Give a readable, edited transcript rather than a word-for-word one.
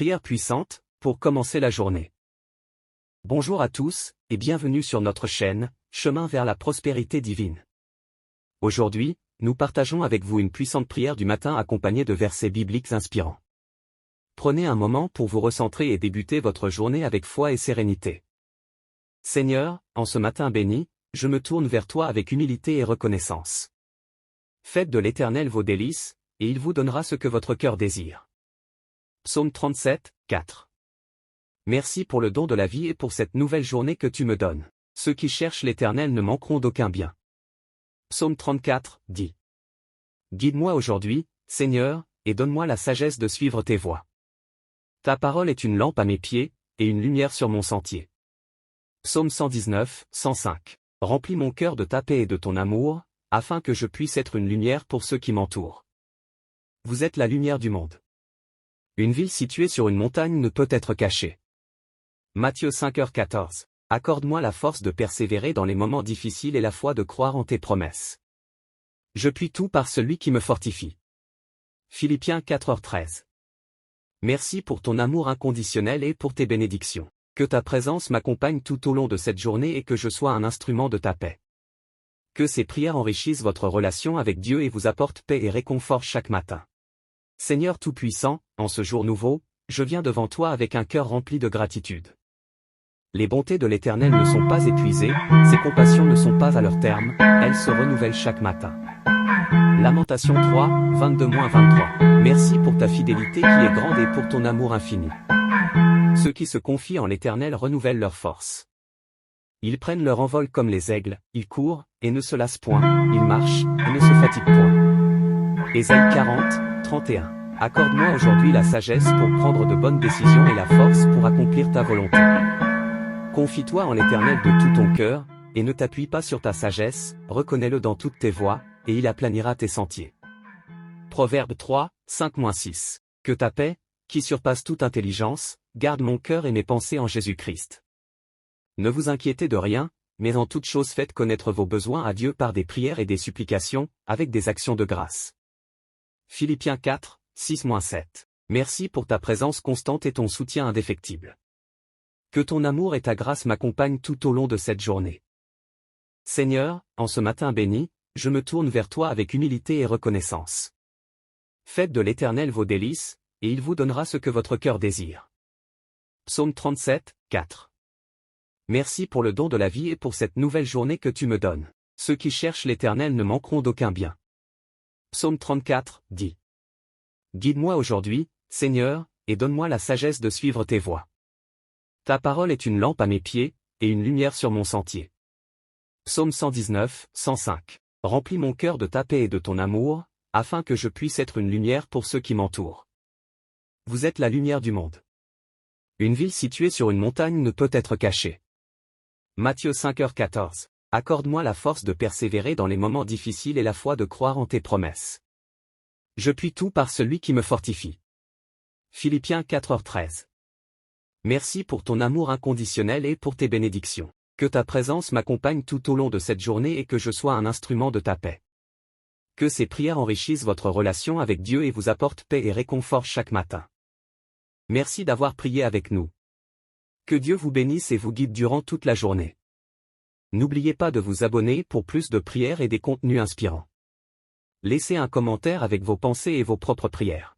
prière puissante, pour commencer la journée. Bonjour à tous, et bienvenue sur notre chaîne, Chemin vers la prospérité divine. Aujourd'hui, nous partageons avec vous une puissante prière du matin accompagnée de versets bibliques inspirants. Prenez un moment pour vous recentrer et débuter votre journée avec foi et sérénité. Seigneur, en ce matin béni, je me tourne vers toi avec humilité et reconnaissance. Faites de l'Éternel vos délices, et il vous donnera ce que votre cœur désire. Psaume 37, 4. Merci pour le don de la vie et pour cette nouvelle journée que tu me donnes. Ceux qui cherchent l'Éternel ne manqueront d'aucun bien. Psaume 34, 10. Guide-moi aujourd'hui, Seigneur, et donne-moi la sagesse de suivre tes voies. Ta parole est une lampe à mes pieds, et une lumière sur mon sentier. Psaume 119, 105. Remplis mon cœur de ta paix et de ton amour, afin que je puisse être une lumière pour ceux qui m'entourent. Vous êtes la lumière du monde. Une ville située sur une montagne ne peut être cachée. Matthieu 5h14. Accorde-moi la force de persévérer dans les moments difficiles et la foi de croire en tes promesses. Je puis tout par celui qui me fortifie. Philippiens 4h13. Merci pour ton amour inconditionnel et pour tes bénédictions. Que ta présence m'accompagne tout au long de cette journée et que je sois un instrument de ta paix. Que ces prières enrichissent votre relation avec Dieu et vous apportent paix et réconfort chaque matin. Seigneur Tout-Puissant, en ce jour nouveau, je viens devant toi avec un cœur rempli de gratitude. Les bontés de l'Éternel ne sont pas épuisées, ses compassions ne sont pas à leur terme, elles se renouvellent chaque matin. Lamentation 3, 22-23. Merci pour ta fidélité qui est grande et pour ton amour infini. Ceux qui se confient en l'Éternel renouvellent leur force. Ils prennent leur envol comme les aigles, ils courent, et ne se lassent point, ils marchent, et ne se fatiguent point. Ésaïe 40, 31. Accorde-moi aujourd'hui la sagesse pour prendre de bonnes décisions et la force pour accomplir ta volonté. Confie-toi en l'Éternel de tout ton cœur, et ne t'appuie pas sur ta sagesse, reconnais-le dans toutes tes voies, et il aplanira tes sentiers. Proverbe 3, 5-6. Que ta paix, qui surpasse toute intelligence, garde mon cœur et mes pensées en Jésus-Christ. Ne vous inquiétez de rien, mais en toute chose faites connaître vos besoins à Dieu par des prières et des supplications, avec des actions de grâce. Philippiens 4, 6-7. Merci pour ta présence constante et ton soutien indéfectible. Que ton amour et ta grâce m'accompagnent tout au long de cette journée. Seigneur, en ce matin béni, je me tourne vers toi avec humilité et reconnaissance. Faites de l'Éternel vos délices, et il vous donnera ce que votre cœur désire. Psaume 37, 4. Merci pour le don de la vie et pour cette nouvelle journée que tu me donnes. Ceux qui cherchent l'Éternel ne manqueront d'aucun bien. Psaume 34, 10. Guide-moi aujourd'hui, Seigneur, et donne-moi la sagesse de suivre tes voies. Ta parole est une lampe à mes pieds, et une lumière sur mon sentier. Psaume 119, 105. Remplis mon cœur de ta paix et de ton amour, afin que je puisse être une lumière pour ceux qui m'entourent. Vous êtes la lumière du monde. Une ville située sur une montagne ne peut être cachée. Matthieu 5h14. Accorde-moi la force de persévérer dans les moments difficiles et la foi de croire en tes promesses. Je puis tout par celui qui me fortifie. Philippiens 4h13. Merci pour ton amour inconditionnel et pour tes bénédictions. Que ta présence m'accompagne tout au long de cette journée et que je sois un instrument de ta paix. Que ces prières enrichissent votre relation avec Dieu et vous apportent paix et réconfort chaque matin. Merci d'avoir prié avec nous. Que Dieu vous bénisse et vous guide durant toute la journée. N'oubliez pas de vous abonner pour plus de prières et des contenus inspirants. Laissez un commentaire avec vos pensées et vos propres prières.